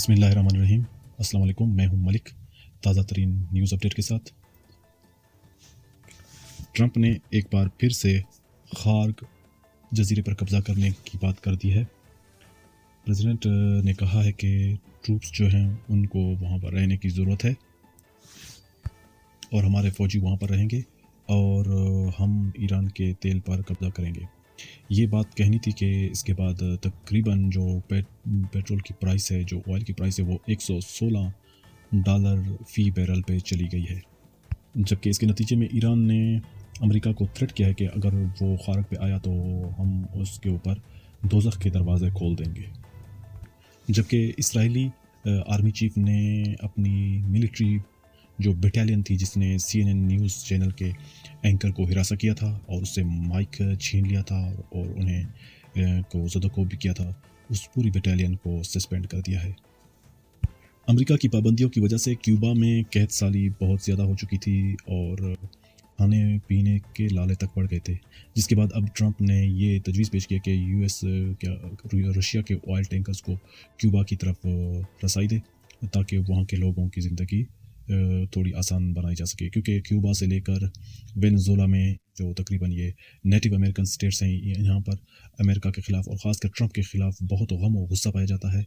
बिस्मिल्लाहिर्रहमानिर्रहीम। अस्सलाम वालेकुम, मैं हूं मलिक, ताज़ा तरीन न्यूज़ अपडेट के साथ। ट्रंप ने एक बार फिर से खार्ग जजीरे पर कब्ज़ा करने की बात कर दी है। प्रेसिडेंट ने कहा है कि ट्रूप्स जो हैं उनको वहां पर रहने की ज़रूरत है और हमारे फ़ौजी वहां पर रहेंगे और हम ईरान के तेल पर कब्ज़ा करेंगे। ये बात कहनी थी कि इसके बाद तकरीबन जो पेट्रोल की प्राइस है, जो ऑयल की प्राइस है, वो $116 फ़ी बैरल पे चली गई है। जबकि इसके नतीजे में ईरान ने अमेरिका को थ्रेट किया है कि अगर वो खार्ग पे आया तो हम उसके ऊपर दोज़ख के दरवाज़े खोल देंगे। जबकि इस्राएली आर्मी चीफ ने अपनी मिलिट्री जो बटालियन थी, जिसने CNN न्यूज़ चैनल के एंकर को हिरासा किया था और उससे माइक छीन लिया था और उन्हें को ज़दको भी किया था, उस पूरी बटालियन को सस्पेंड कर दिया है। अमेरिका की पाबंदियों की वजह से क्यूबा में कैद साली बहुत ज़्यादा हो चुकी थी और खाने पीने के लाले तक पड़ गए थे, जिसके बाद अब ट्रंप ने ये तजवीज़ पेश किया कि यूएस रशिया के ऑयल टैंकर्स को क्यूबा की तरफ रसाई दे ताकि वहाँ के लोगों की ज़िंदगी थोड़ी आसान बनाई जा सके, क्योंकि क्यूबा से लेकर वेनेजुएला में जो तकरीबन ये नेटिव अमेरिकन स्टेट्स हैं, यहाँ पर अमेरिका के ख़िलाफ़ और ख़ासकर ट्रंप के ख़िलाफ़ बहुत गम और गुस्सा पाया जाता है।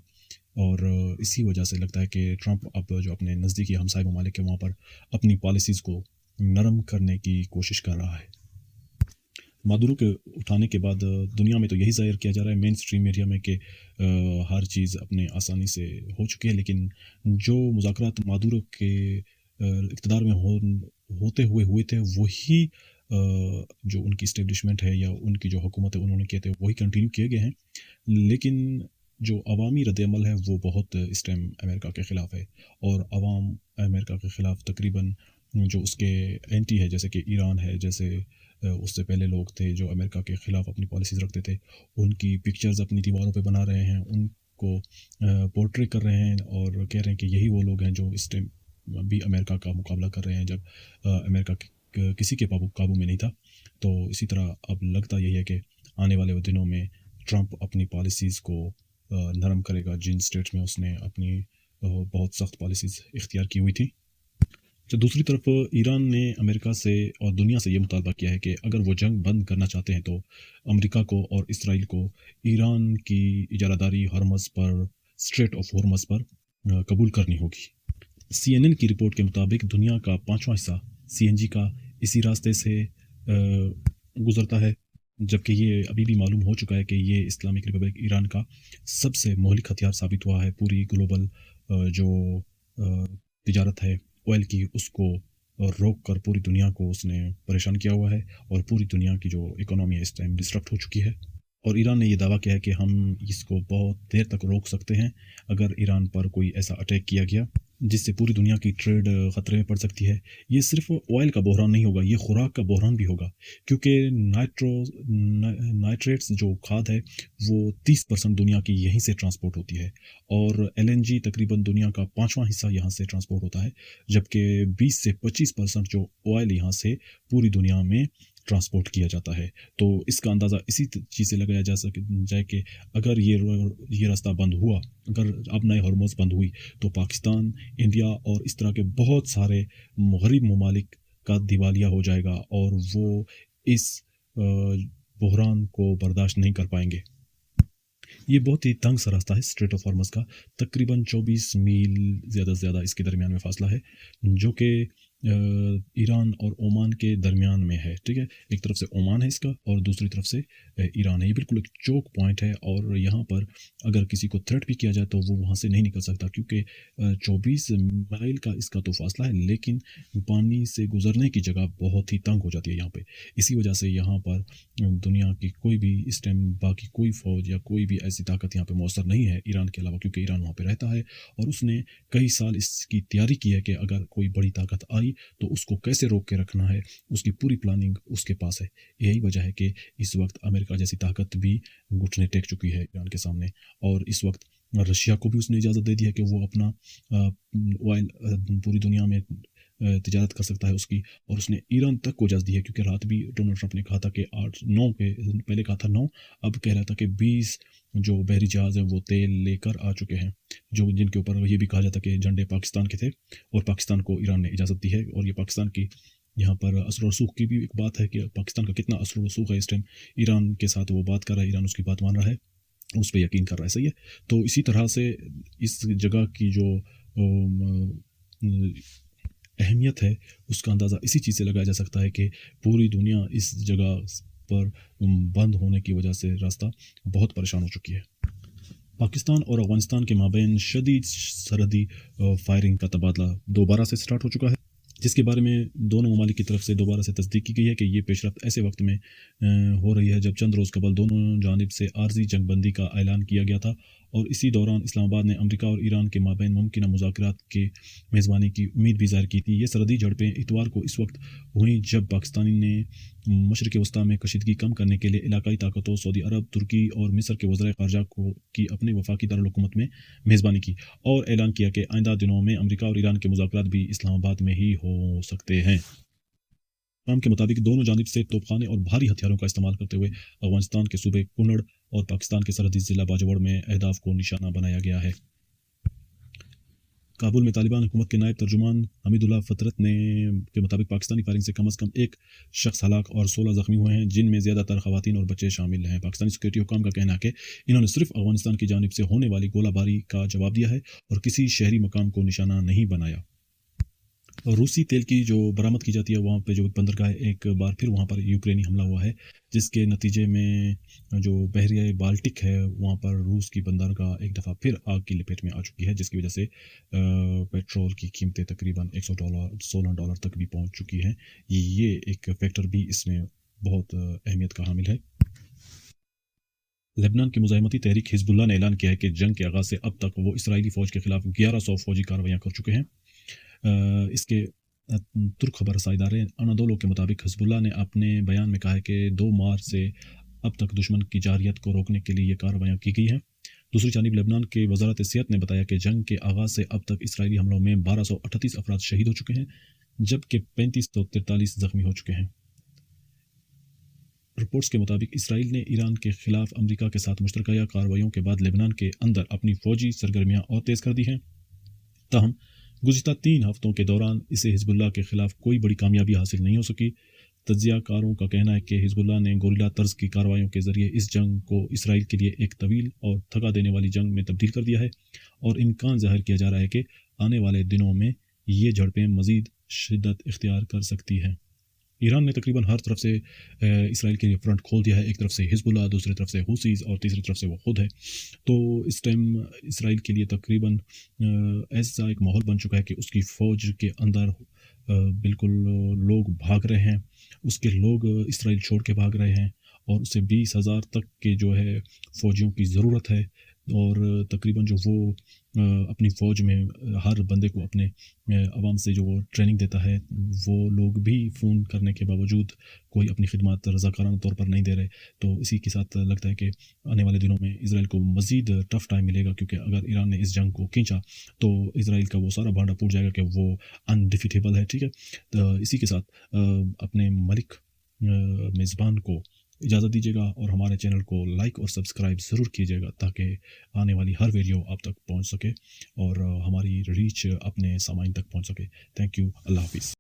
और इसी वजह से लगता है कि ट्रंप अब जो अपने नज़दीकी हमसाय ममालिक है वहाँ पर अपनी पॉलिसीज़ को नरम करने की कोशिश कर रहा है। मादुरो के उठाने के बाद दुनिया में तो यही ज़ाहिर किया जा रहा है मेन स्ट्रीम मीडिया में कि हर चीज़ अपने आसानी से हो चुकी है, लेकिन जो मुज़ाकरात मादुरो के इक़्तिदार में होते हुए थे वही जो उनकी इस्टेब्लिशमेंट है या उनकी जो हुकूमत है उन्होंने किए थे वही कंटिन्यू किए गए हैं। लेकिन जो अवामी रद्द-ए-अमल है वो बहुत इस टाइम अमेरिका के ख़िलाफ़ है और अवाम अमेरिका के ख़िलाफ़ तकरीबन जो उसके एंटी है, जैसे कि ईरान है, जैसे उससे पहले लोग थे जो अमेरिका के ख़िलाफ़ अपनी पॉलिसीज़ रखते थे, उनकी पिक्चर्स अपनी दीवारों पे बना रहे हैं, उनको पोर्ट्रे कर रहे हैं और कह रहे हैं कि यही वो लोग हैं जो इस टाइम भी अमेरिका का मुकाबला कर रहे हैं जब अमेरिका किसी के काबू में नहीं था। तो इसी तरह अब लगता यही है कि आने वाले दिनों में ट्रंप अपनी पॉलिसीज़ को नरम करेगा, जिन स्टेट्स में उसने अपनी बहुत सख्त पॉलिसीज़ इख्तियार की हुई थी। तो दूसरी तरफ ईरान ने अमेरिका से और दुनिया से ये मुतालबा किया है कि अगर वो जंग बंद करना चाहते हैं तो अमेरिका को और इसराइल को ईरान की इजारादारी हरमज़ पर, स्ट्रेट ऑफ हॉर्मज़ पर कबूल करनी होगी। CNN की रिपोर्ट के मुताबिक दुनिया का 5वां हिस्सा CNG का इसी रास्ते से गुजरता है, जबकि ये अभी भी मालूम हो चुका है कि ये इस्लामिक रिपब्लिक ईरान का सबसे मोहलिक हथियार साबित हुआ है। पूरी ग्लोबल जो तिजारत है ऑयल की, उसको रोक कर पूरी दुनिया को उसने परेशान किया हुआ है और पूरी दुनिया की जो इकोनॉमी है इस टाइम डिस्टर्ब हो चुकी है। और ईरान ने ये दावा किया है कि हम इसको बहुत देर तक रोक सकते हैं अगर ईरान पर कोई ऐसा अटैक किया गया जिससे पूरी दुनिया की ट्रेड ख़तरे में पड़ सकती है। ये सिर्फ ऑयल का बहरान नहीं होगा, ये खुराक का बहरान भी होगा, क्योंकि नाइट्रेट्स जो खाद है वो 30% दुनिया की यहीं से ट्रांसपोर्ट होती है और LNG तकरीबन दुनिया का 5वां हिस्सा यहाँ से ट्रांसपोर्ट होता है, जबकि 20 से 25% जो ऑयल यहाँ से पूरी दुनिया में ट्रांसपोर्ट किया जाता है। तो इसका अंदाज़ा इसी चीज़ से लगाया जाए कि अगर ये रास्ता बंद हुआ, अगर अब नए हॉर्मोज़ बंद हुई तो पाकिस्तान, इंडिया और इस तरह के बहुत सारे गरीब ममालिक का दिवालिया हो जाएगा और वो इस बहरान को बर्दाश्त नहीं कर पाएंगे। ये बहुत ही तंग सा रास्ता है स्ट्रेट ऑफ हॉर्मज़ का, तकरीबन 24 मील ज़्यादा से ज़्यादा इसके दरमियान में फासला है, जो कि ईरान और ओमान के दरमियान में है। ठीक है, एक तरफ से ओमान है इसका और दूसरी तरफ से ईरान है। ये बिल्कुल एक चोक पॉइंट है और यहाँ पर अगर किसी को थ्रेट भी किया जाए तो वो वहाँ से नहीं निकल सकता, क्योंकि 24 मील का इसका तो फासला है, लेकिन पानी से गुजरने की जगह बहुत ही तंग हो जाती है यहाँ पे। इसी वजह से यहाँ पर दुनिया की कोई भी इस टाइम बाकी कोई फ़ौज या कोई भी ऐसी ताकत यहाँ पे मौसर नहीं है ईरान के अलावा, क्योंकि ईरान वहाँ पे रहता है और उसने कई साल इसकी तैयारी की है कि अगर कोई बड़ी ताकत आई तो उसको कैसे रोक के रखना है, उसकी पूरी प्लानिंग उसके पास है। यही वजह है कि इस वक्त अमेरिका जैसी ताकत भी घुटने टेक चुकी है ईरान के सामने और इस वक्त रशिया को भी उसने इजाज़त दे दी है कि वो अपना ऑयल पूरी दुनिया में तिजारत कर सकता है उसकी, और उसने ईरान तक को इजाज़त दी है, क्योंकि रात भी डोनाल्ड ट्रंप ने कहा था कि 8-9 के पहले कहा था 9, अब कह रहा था कि 20 जो बहरी जहाज़ हैं वो तेल लेकर आ चुके हैं, जो जिनके ऊपर ये भी कहा जाता है कि झंडे पाकिस्तान के थे और पाकिस्तान को ईरान ने इजाज़त दी है। और ये पाकिस्तान की यहाँ पर असर रसूख की भी एक बात है कि पाकिस्तान का कितना असर रसूख है इस टाइम, ईरान के साथ वो बात कर रहा है, ईरान उसकी बात मान रहा है, उस पे यकीन कर रहा है, सही है। तो इसी तरह से इस जगह की जो अहमियत है उसका अंदाज़ा इसी चीज़ से लगाया जा सकता है कि पूरी दुनिया इस जगह पर बंद होने की वजह से रास्ता बहुत परेशान हो चुकी है। पाकिस्तान और अफगानिस्तान के माबैन शदीद सरहदी फायरिंग का तबादला दोबारा से स्टार्ट हो चुका है, जिसके बारे में दोनों ममालिक की तरफ से दोबारा से तस्दीक की गई है कि ये पेशरफ्त ऐसे वक्त में हो रही है जब चंद रोज़ कबल दोनों जानिब से आर्जी जंगबंदी का ऐलान किया गया था और इसी दौरान इस्लामाबाद ने अमेरिका और ईरान के माबैन मुमकिन मुज़ाकरात के मेज़बानी की उम्मीद भी ज़ाहिर की थी। ये सरहदी झड़पें इतवार को इस वक्त हुई जब पाकिस्तानी ने मशरक़ वस्ती में कशीदगी कम करने के लिए इलाकाई ताकतों सऊदी अरब, तुर्की और मिस्र के वज़ीर ख़ारजा की अपने वफाकी दारुल-हुकूमत में मेज़बानी की और ऐलान किया कि आइंदा दिनों में अमेरिका और ईरान के मुज़ाकरात भी इस्लामाबाद में ही हो सकते हैं। प्लान के मुताबिक दोनों जानिब से तोपखाने और भारी हथियारों का इस्तेमाल करते हुए अफगानिस्तान के सूबे कुन्नड़ और पाकिस्तान के सरहदी ज़िला बाजवड़ में अहदाफ को निशाना बनाया गया है। काबुल में तालिबान हुकूमत के नायब तर्जुमान हमीदुल्लाह फ़तरत ने के मुताबिक पाकिस्तानी फायरिंग से कम एक शख्स हलाक और 16 ज़ख्मी हुए हैं, जिनमें ज़्यादातर ख़वातीन और बच्चे शामिल हैं। पाकिस्तानी सिक्योरिटी हुकाम का कहना है कि इन्होंने सिर्फ अफगानिस्तान की जानिब से होने वाली गोलाबारी का जवाब दिया है और किसी शहरी मकाम को निशाना नहीं बनाया। और रूसी तेल की जो बरामद की जाती है वहाँ पे जो बंदरगाह है, एक बार फिर वहाँ पर यूक्रेनी हमला हुआ है, जिसके नतीजे में जो बहरिया बाल्टिक है वहाँ पर रूस की बंदरगाह एक दफ़ा फिर आग की लपेट में आ चुकी है, जिसकी वजह से पेट्रोल की कीमतें तकरीबन $116 तक भी पहुँच चुकी हैं। ये एक फैक्टर भी इसमें बहुत अहमियत का हामिल है। लेबनान की मुजाहिमती तहरीक हिजबुल्लाह ने ऐलान किया है कि जंग के आगाज़ से अब तक वो इसराइली फ़ौज के खिलाफ 1100 फ़ौजी कार्रवाइयाँ कर चुके हैं। इसके तुर्क खबर रसा इदारे अनादोलो के मुताबिक हिजबुल्लाह ने अपने बयान में कहा है कि 2 मार्च से अब तक दुश्मन की जारियत को रोकने के लिए ये कार्रवाइयाँ की गई हैं। दूसरी जानिब लेबनान के वजारत सेहत ने बताया कि जंग के आगाज़ से अब तक इसराइली हमलों में 1238 अफराद शहीद हो चुके हैं, जबकि 3543 ज़ख्मी हो चुके हैं। रिपोर्ट्स के मुताबिक इसराइल ने ईरान के खिलाफ अमेरिका के साथ मुश्तरका कार्रवाइयों के बाद लेबनान के अंदर अपनी फ़ौजी सरगर्मियाँ और तेज़ कर दी हैं। ताहम गुज़िश्ता 3 हफ्तों के दौरान इसे हिजबुल्लाह के खिलाफ कोई बड़ी कामयाबी हासिल नहीं हो सकी। तज्ज़ियाकारों का कहना है कि हिजबुल्लाह ने गोरिल्ला तर्ज की कार्रवाइयों के ज़रिए इस जंग को इसराइल के लिए एक तवील और थका देने वाली जंग में तब्दील कर दिया है और इम्कान ज़ाहिर किया जा रहा है कि आने वाले दिनों में ये झड़पें मज़ीद शिद्दत इख्तियार कर सकती हैं। ईरान ने तकरीबन हर तरफ से इसराइल के लिए फ्रंट खोल दिया है, एक तरफ से हिजबुल्लाह, दूसरी तरफ से हुसीज़ और तीसरी तरफ से वो खुद है। तो इस टाइम इसराइल के लिए तकरीबन ऐसा एक माहौल बन चुका है कि उसकी फ़ौज के अंदर बिल्कुल लोग भाग रहे हैं, उसके लोग इसराइल छोड़ के भाग रहे हैं और उसे 20,000 तक के जो है फ़ौजियों की ज़रूरत है और तकरीबन जो वो अपनी फ़ौज में हर बंदे को अपने आवाम से जो ट्रेनिंग देता है, वो लोग भी फ़ोन करने के बावजूद कोई अपनी खिदमत रज़ाकाराना तौर पर नहीं दे रहे। तो इसी के साथ लगता है कि आने वाले दिनों में इसराइल को मज़ीद टफ़ टाइम मिलेगा, क्योंकि अगर ईरान ने इस जंग को खींचा तो इसराइल का वो सारा भांडा फूट जाएगा कि वो अनडिफिटेबल है, ठीक है। तो इसी के साथ अपने मलिक मेज़बान को इजाज़त दीजिएगा और हमारे चैनल को लाइक और सब्सक्राइब ज़रूर कीजिएगा ताकि आने वाली हर वीडियो आप तक पहुंच सके और हमारी रीच अपने सामाइन तक पहुंच सके। Thank you. अल्लाह हाफ़िज़।